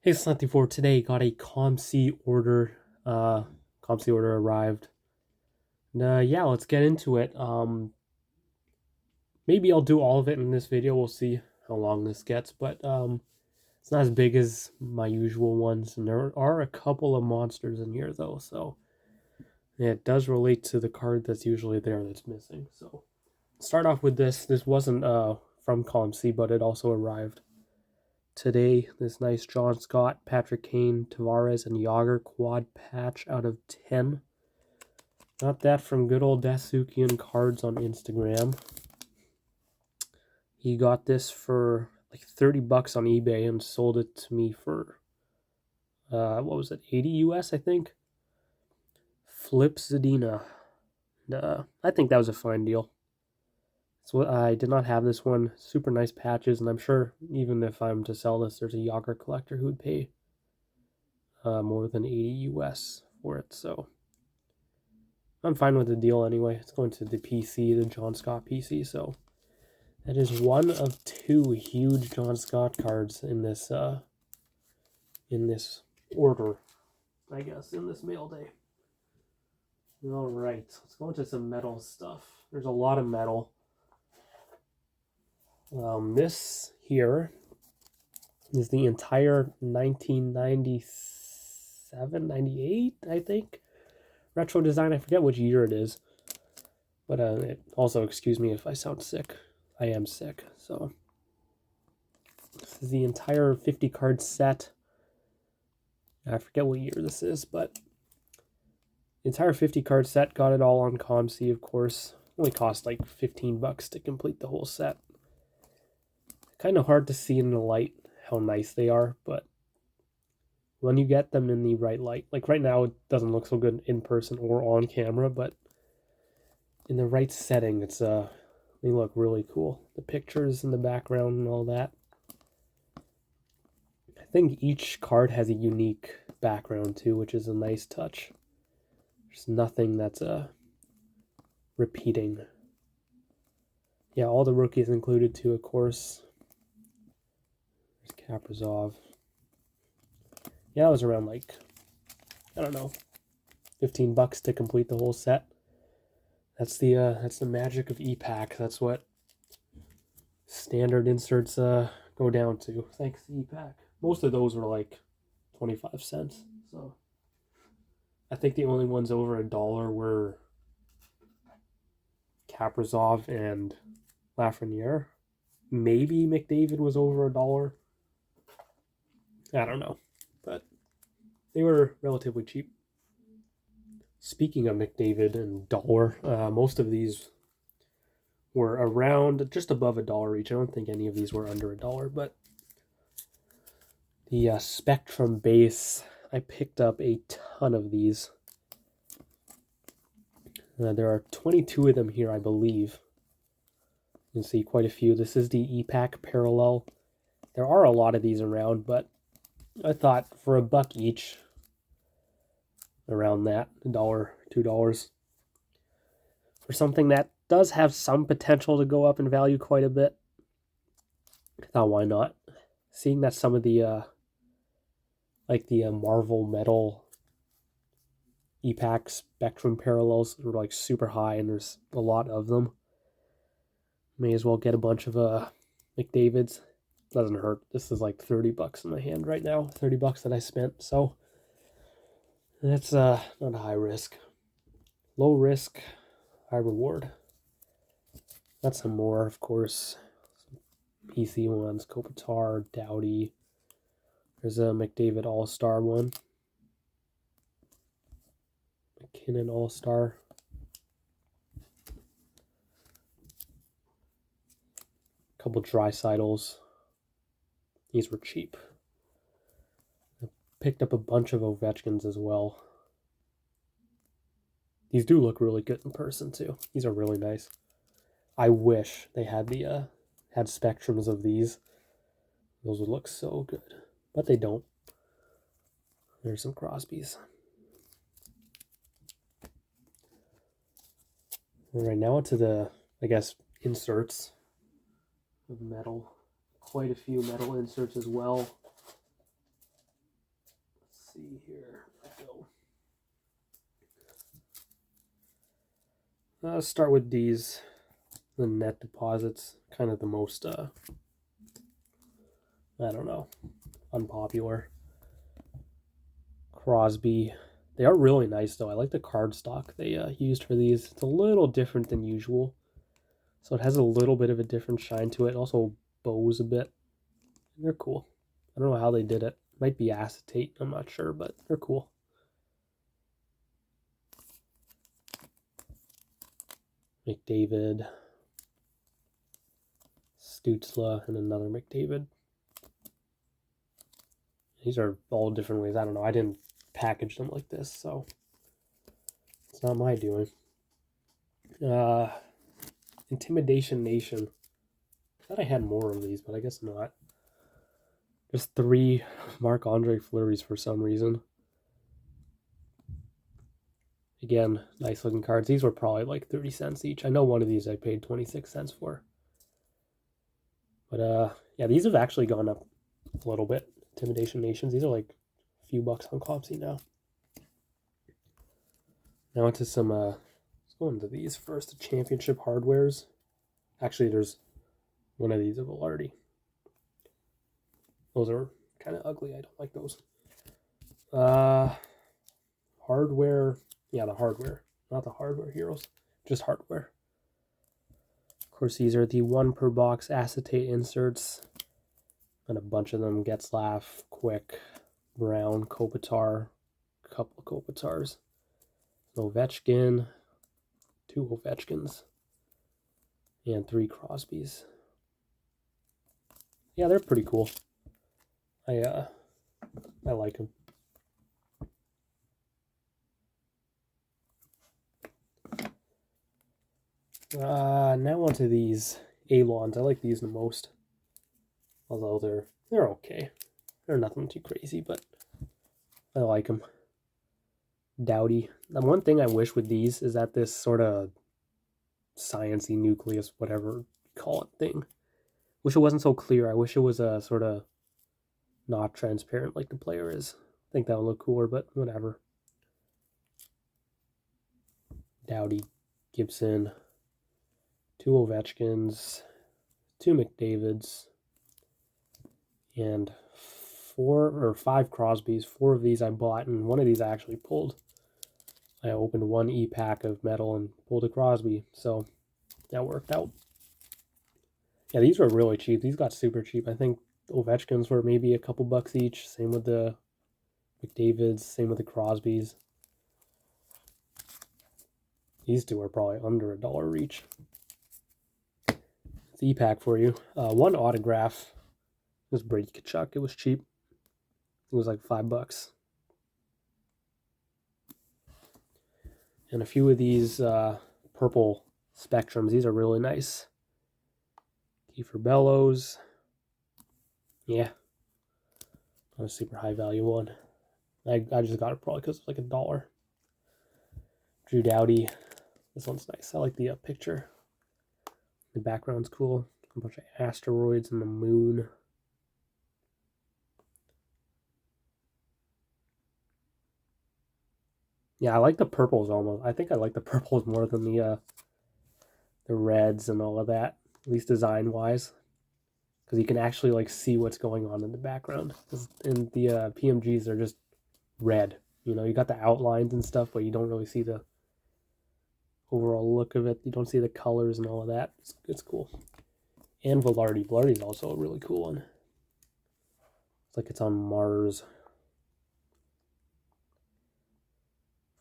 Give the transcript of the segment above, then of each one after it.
Hey, Slanty for today. Got a COMC order. COMC order arrived. And, yeah, let's get into it. Maybe I'll do all of it in this video. We'll see how long this gets, but it's not as big as my usual ones, and there are a couple of monsters in here though. So yeah, it does relate to the card that's usually there that's missing. So start off with this. This wasn't from COMC, but it also arrived today. This nice John Scott, Patrick Kane, Tavares, and Yager quad patch out of 10. Got that from good old Dasukian Cards on Instagram. He got this for like 30 bucks on eBay and sold it to me for what was it, 80 US, I think. Flip Zadina. I think that was a fine deal. So I did not have this one. Super nice patches, and I'm sure even if I'm to sell this, there's a Yager collector who would pay more than 80 US for it. So I'm fine with the deal anyway. It's going to the PC, the John Scott PC. So that is one of two huge John Scott cards in this order, I guess, in this mail day. All right, let's go into some metal stuff. There's a lot of metal. This here is the entire 1997, 98, I think, retro design. I forget which year it is, but it also, excuse me if I sound sick. I am sick. So this is the entire 50 card set. I forget what year this is, but the entire 50 card set. Got it all on COMC, of course. Only cost like 15 bucks to complete the whole set. Kind of hard to see in the light how nice they are, but when you get them in the right light, like right now it doesn't look so good in person or on camera, but in the right setting, it's they look really cool. The pictures in the background and all that. I think each card has a unique background too, which is a nice touch. There's nothing that's repeating. Yeah, all the rookies included too, of course. There's Kaprizov. Yeah, that was around like, I don't know, 15 bucks to complete the whole set. That's the magic of ePack. That's what standard inserts go down to. Thanks to ePack. Most of those were like 25 cents. So I think the only ones over $1 were Kaprizov and Lafreniere. Maybe McDavid was over $1. I don't know, but they were relatively cheap. Speaking of McDavid and dollar, most of these were around just above $1 each. I don't think any of these were under $1, but the Spectrum base, I picked up a ton of these. There are 22 of them here, I believe. You can see quite a few. This is the ePack Parallel. There are a lot of these around, but I thought for $1 each, around that, $1, $2, for something that does have some potential to go up in value quite a bit, I thought why not? Seeing that some of the like the Marvel Metal ePack Spectrum Parallels are like super high, and there's a lot of them. May as well get a bunch of McDavid's. Doesn't hurt. This is like 30 bucks in my hand right now. 30 bucks that I spent. So that's not a high risk. Low risk, high reward. Got some more, of course. Some PC ones, Kopitar, Doughty. There's a McDavid All-Star one. McKinnon All-Star. Couple Drysidles. These were cheap. I picked up a bunch of Ovechkins as well. These do look really good in person too. These are really nice. I wish they had the had spectrums of these. Those would look so good, but they don't. There's some Crosbys. All right, now onto the, I guess, inserts of metal. Quite a few metal inserts as well. see here. Let's start with these. The net deposits, kind of the most, I don't know, unpopular. Crosby. They are really nice, though. I like the cardstock they used for these. It's a little different than usual. So it has a little bit of a different shine to it. It also bows a bit. They're cool. I don't know how they did it. Might be acetate, I'm not sure, but they're cool. McDavid, Stützle, and another McDavid. These are all different ways. I don't know. I didn't package them like this, so it's not my doing. Intimidation Nation. I thought I had more of these, but I guess not. Just 3 Marc-Andre Fleuries for some reason. Again, nice looking cards. These were probably like 30 cents each. I know one of these I paid 26 cents for. But yeah, these have actually gone up a little bit. Intimidation Nations. These are like a few bucks on COMC now. Now into some, let's go into these first. The Championship Hardwares. Actually, there's one of these of Velarde. Those are kind of ugly. I don't like those. Hardware. Yeah, the hardware. Not the hardware heroes. Just hardware. Of course, these are the 1 per box acetate inserts. And a bunch of them. Getzlaf, Quick, Brown, Kopitar. A couple of Kopitars. Ovechkin. 2 Ovechkins. And 3 Crosbys. Yeah, they're pretty cool. I like them. Now onto these Alons. I like these the most. Although they're okay. They're nothing too crazy, but I like them. Doughty. The one thing I wish with these is that this sort of sciencey nucleus, whatever you call it, thing. Wish it wasn't so clear. I wish it was a sort of not transparent like the player is. I think that would look cooler, but whatever. Doughty, Gibson, 2 Ovechkins, 2 McDavids, and 4 or 5 Crosbys. 4 of these I bought, and one of these I actually pulled. I opened 1 ePack of metal and pulled a Crosby, so that worked out. Yeah, these were really cheap. These got super cheap. I think Ovechkins were maybe a couple bucks each. Same with the McDavids, same with the Crosbys. These 2 are probably under $1 each. It's ePack for you. 1 autograph. It was Brady Tkachuk. It was cheap. It was like $5. And a few of these purple Spectrums. These are really nice. Kiefer Bellows. Yeah. Not a super high value one. I just got it probably because it's like $1. Drew Doughty. This one's nice. I like the picture. The background's cool. A bunch of asteroids and the moon. Yeah, I like the purples almost. I think I like the purples more than the reds and all of that, at least design-wise. Because you can actually like see what's going on in the background. In the PMGs, they're just red. You know, you got the outlines and stuff, but you don't really see the overall look of it. You don't see the colors and all of that. It's cool. And Velarde. Velarde's also a really cool one. It's like it's on Mars.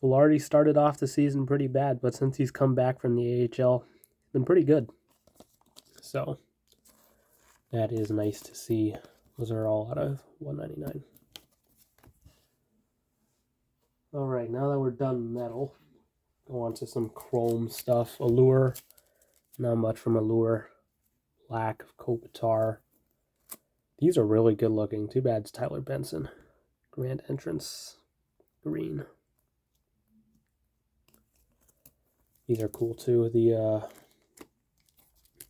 Velarde started off the season pretty bad, but since he's come back from the AHL, he's been pretty good. So that is nice to see. Those are all out of $1.99. All right, now that we're done metal, go on to some chrome stuff. Allure, not much from Allure. Black of Kopitar. These are really good looking. Too bad it's Tyler Benson. Grand Entrance, green. These are cool too. The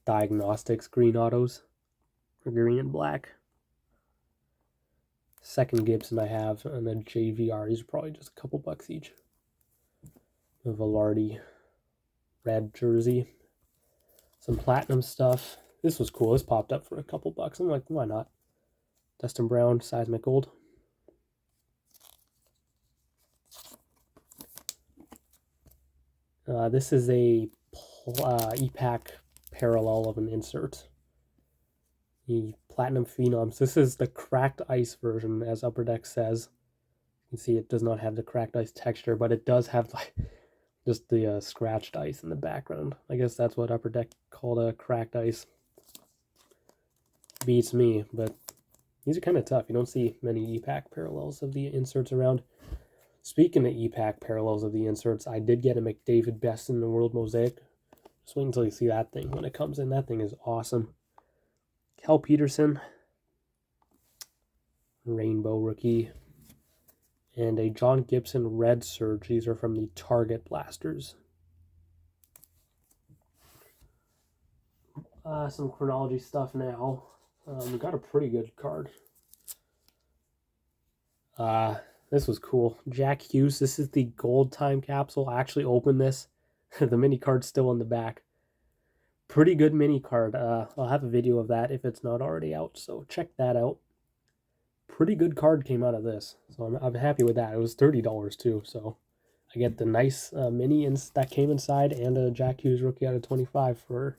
Diagnostics green autos for green and black. second Gibson I have, and then JVR. These are probably just a couple bucks each. A Velarde red jersey. Some platinum stuff. This was cool. This popped up for a couple bucks. I'm like, why not? Dustin Brown, Seismic Gold. This is a ePack parallel of an insert. The Platinum Phenoms. This is the cracked ice version, as Upper Deck says. You can see it does not have the cracked ice texture, but it does have like just the scratched ice in the background. I guess that's what Upper Deck called a cracked ice. Beats me, but these are kind of tough. You don't see many ePack parallels of the inserts around. Speaking of ePack parallels of the inserts, I did get a McDavid Best in the World Mosaic. Just wait until you see that thing when it comes in. That thing is awesome. Cal Peterson, Rainbow Rookie, and a John Gibson Red Surge. These are from the Target Blasters. Some chronology stuff now. We got a pretty good card. This was cool. Jack Hughes. This is the gold time capsule. I actually opened this. The mini card's still in the back. Pretty good mini card. I'll have a video of that if it's not already out, so check that out. Pretty good card came out of this, so I'm happy with that. It was $30 too, so I get the nice mini that came inside and a Jack Hughes rookie out of 25 for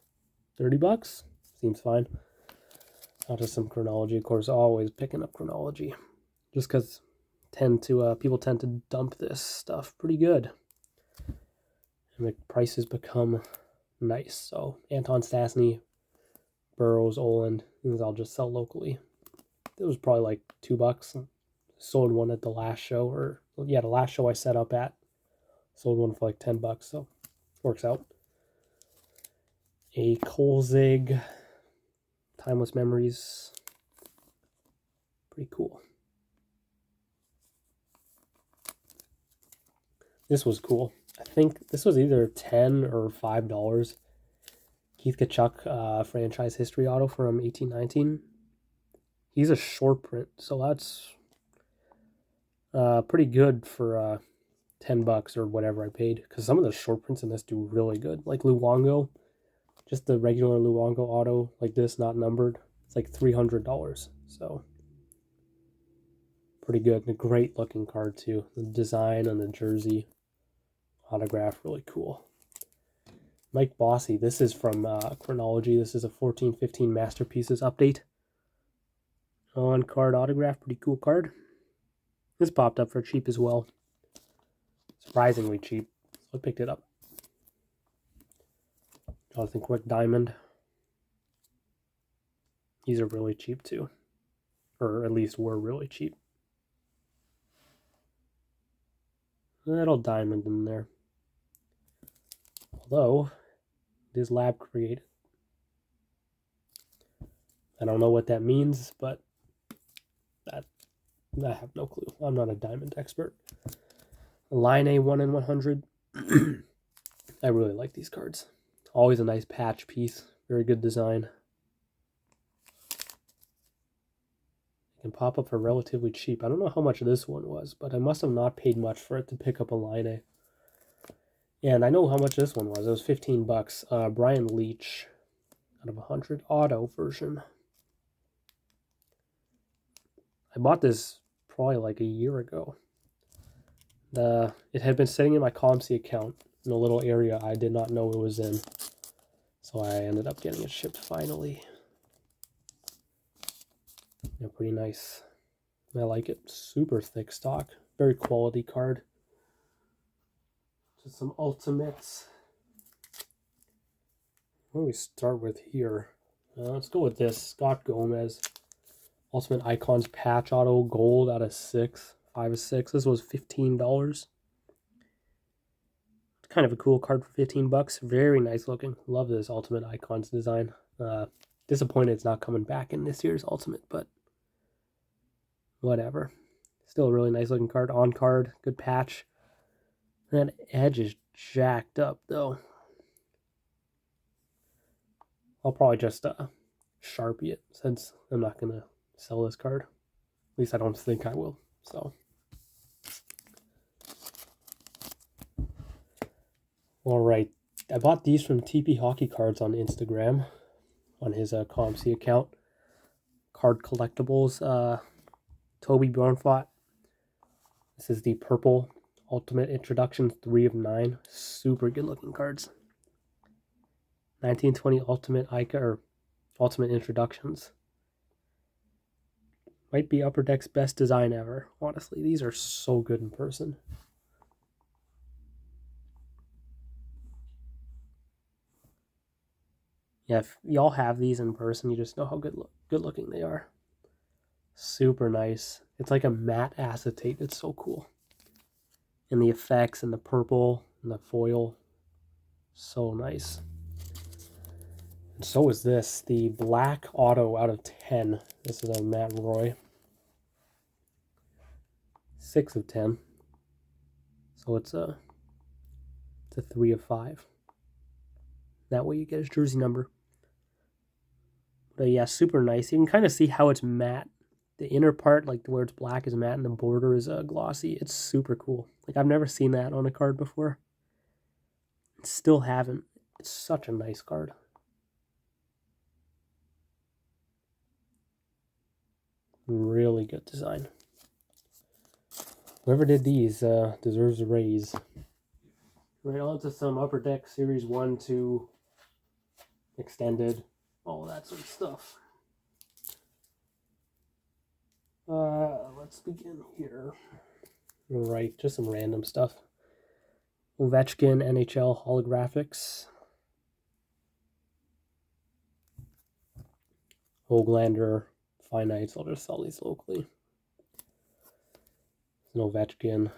30 bucks. Seems fine. Now just some chronology. Of course, always picking up chronology, just because people tend to dump this stuff pretty good, and the prices become nice. So Anton Stastny, Burrows, Oland, these I'll just sell locally. It was probably like $2. Sold one at the last show, the last show I set up at. Sold one for like $10, so works out. A Kolzig, Timeless Memories, pretty cool. This was cool. I think this was either $10 or $5. Keith Tkachuk franchise history auto from 1819. He's a short print, so that's pretty good for $10 or whatever I paid. Because some of the short prints in this do really good. Like Luongo, just the regular Luongo auto, like this, not numbered. It's like $300. So pretty good. And a great looking card too. The design on the jersey, autograph, really cool. Mike Bossy, this is from Chronology. This is a 14-15 Masterpieces update. On card autograph, pretty cool card. This popped up for cheap as well. Surprisingly cheap, so I picked it up. Jonathan Quick Diamond. These are really cheap too. Or at least were really cheap. Little diamond in there. Although, it is lab created. I don't know what that means, but I have no clue. I'm not a diamond expert. Line A 1 in 100. I really like these cards. Always a nice patch piece. Very good design. It can pop up for relatively cheap. I don't know how much this one was, but I must have not paid much for it to pick up a Line A. And I know how much this one was. It was $15. Brian Leach out of 100 auto version. I bought this probably like a year ago. It had been sitting in my COMC account in a little area I did not know it was in. So I ended up getting it shipped finally. Yeah, pretty nice. I like it. Super thick stock. Very quality card. Just some ultimates. What do we start with here? Let's go with this. Scott Gomez. Ultimate Icons patch auto gold out of 6. 5 of 6. This was $15. Kind of a cool card for $15. Very nice looking. Love this Ultimate Icons design. Disappointed it's not coming back in this year's Ultimate, but whatever. Still a really nice looking card. On card. Good patch. That edge is jacked up though. I'll probably just Sharpie it since I'm not going to sell this card. least I don't think I will. So, all right. I bought these from TP Hockey Cards on Instagram, on his COMC account. Card collectibles. Toby Bjornfot. This is the purple Ultimate Introduction 3 of 9. Super good looking cards. 1920 Ultimate Ica, or Ultimate Introductions. Might be Upper Deck's best design ever. Honestly, these are so good in person. Yeah, if y'all have these in person, you just know how good looking they are. Super nice. It's like a matte acetate. It's so cool. And the effects and the purple and the foil. So nice. And so is this. The black auto out of 10. This is a Matt Roy. 6 of 10. So it's a 3 of 5. That way you get his jersey number. But yeah, super nice. You can kind of see how it's matte. The inner part, like where it's black, is matte, and the border is glossy. It's super cool. Like, I've never seen that on a card before. Still haven't. It's such a nice card. Really good design. Whoever did these deserves a raise. Right on to some Upper Deck Series 1, 2, Extended, all that sort of stuff. Let's begin here. Right, just some random stuff. Ovechkin NHL holographics. Hoglander finites. I'll just sell these locally. An Ovechkin.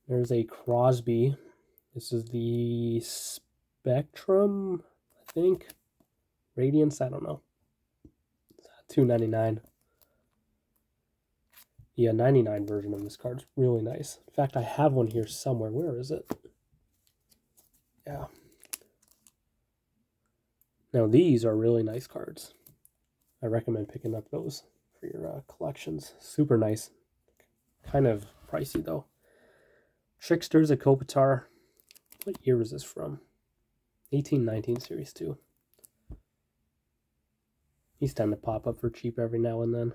There's a Crosby. This is the Spectrum, I think. Radiance, I don't know. $2.99. Yeah, 99 version of this card's really nice. In fact, I have one here somewhere. Where is it? Yeah. Now, these are really nice cards. I recommend picking up those for your collections. Super nice. Kind of pricey, though. Trickster's a Kopitar. What year is this from? 1819 Series 2. These tend to pop up for cheap every now and then.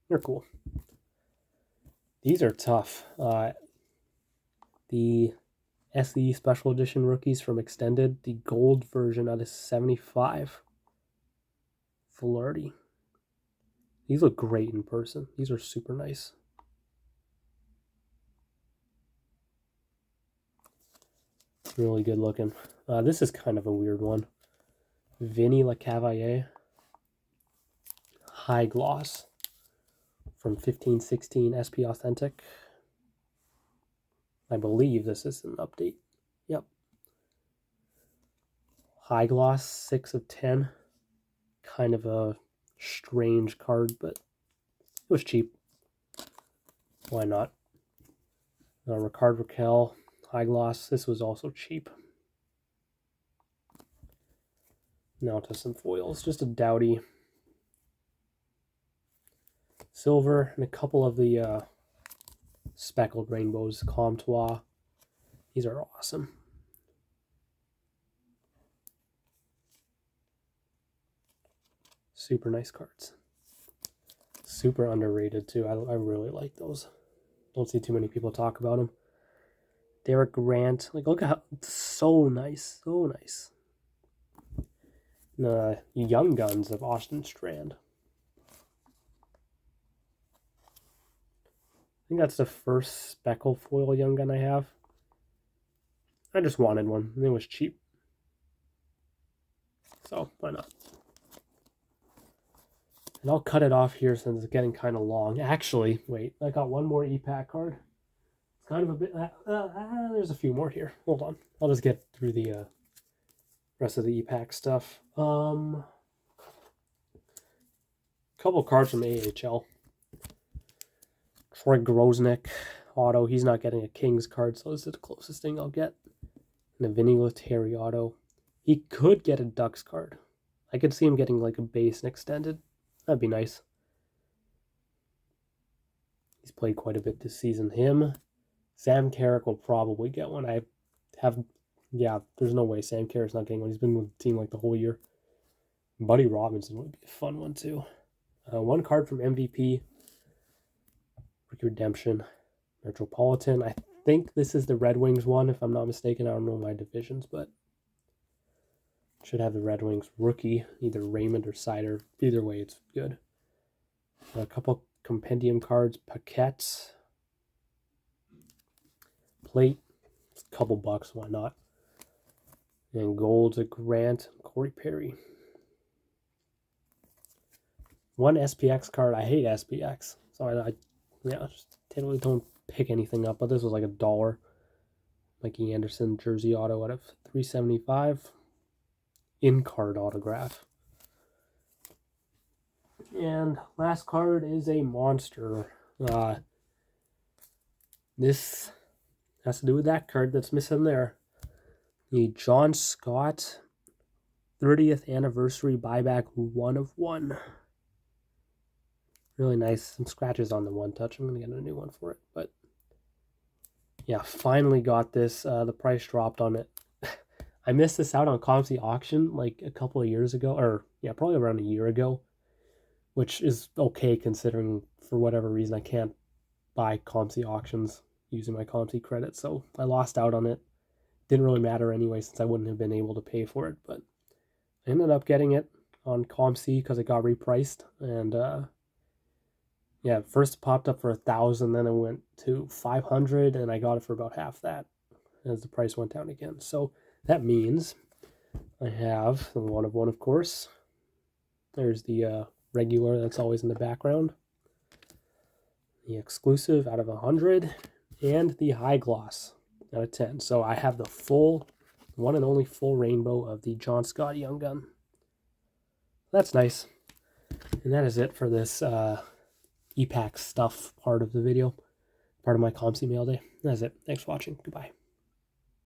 They're cool. These are tough. The SE Special Edition rookies from Extended, the gold version out of 75. Flaherty. These look great in person. These are super nice. Really good looking. This is kind of a weird one. Vinny LeCavalier. High gloss. From 1516 SP Authentic. I believe this is an update. Yep. High gloss, 6 of 10. Kind of a strange card, but it was cheap. Why not? Ricard Raquel, high gloss. This was also cheap. Now to some foils. Just a Doughty. Silver and a couple of the speckled rainbows. Comtois. These are awesome. Super nice cards. Super underrated too. I really like those. Don't see too many people talk about them. Derek Grant. Like, look at how so nice. So nice. Young Guns of Austin Strand. I think that's the first speckle foil Young Gun I have. I just wanted one. And it was cheap. So, why not? And I'll cut it off here since it's getting kind of long. Actually, wait. I got one more ePack card. It's kind of a bit... there's a few more here. Hold on. I'll just get through the rest of the ePack stuff. Couple cards from AHL. Troy Grosnick auto. He's not getting a Kings card, so this is the closest thing I'll get. And a Vinny Lettieri auto. He could get a Ducks card. I could see him getting like a base and extended. That'd be nice. He's played quite a bit this season. Him, Sam Carrick will probably get one. Yeah, there's no way Sam Carrick's not getting one. He's been with the team like the whole year. Buddy Robinson would be a fun one too. One card from MVP. Rookie Redemption. Metropolitan. I think this is the Red Wings one, if I'm not mistaken. I don't know my divisions, but should have the Red Wings rookie, either Raymond or Sider. Either way, it's good. A couple compendium cards, Paquettes, plate, a couple bucks, why not? And gold, a Grant, Corey Perry. One SPX card. I hate SPX, so I just totally don't pick anything up. But this was like $1. Mikey Anderson jersey auto out of $3.75. In-card autograph. And last card is a monster. This has to do with that card that's missing there. The John Scott 30th anniversary buyback 1/1. Really nice. Some scratches on the one touch. I'm going to get a new one for it. But yeah, finally got this. The price dropped on it. I missed this out on COMC auction like a couple of years ago. Or yeah, probably around a year ago. Which is okay considering for whatever reason I can't buy COMC auctions using my COMC credit. So I lost out on it. Didn't really matter anyway since I wouldn't have been able to pay for it. But I ended up getting it on COMC because it got repriced. And yeah, first it popped up for $1,000, then it went to $500, and I got it for about half that as the price went down again. So that means I have the 1/1, of course. There's the regular that's always in the background, the exclusive out of 100, and the high gloss out of 10. So I have the full, one and only full rainbow of the John Scott Young Gun. That's nice. And that is it for this ePack stuff part of the video, part of my COMC Mailday. That's it. Thanks for watching. Goodbye.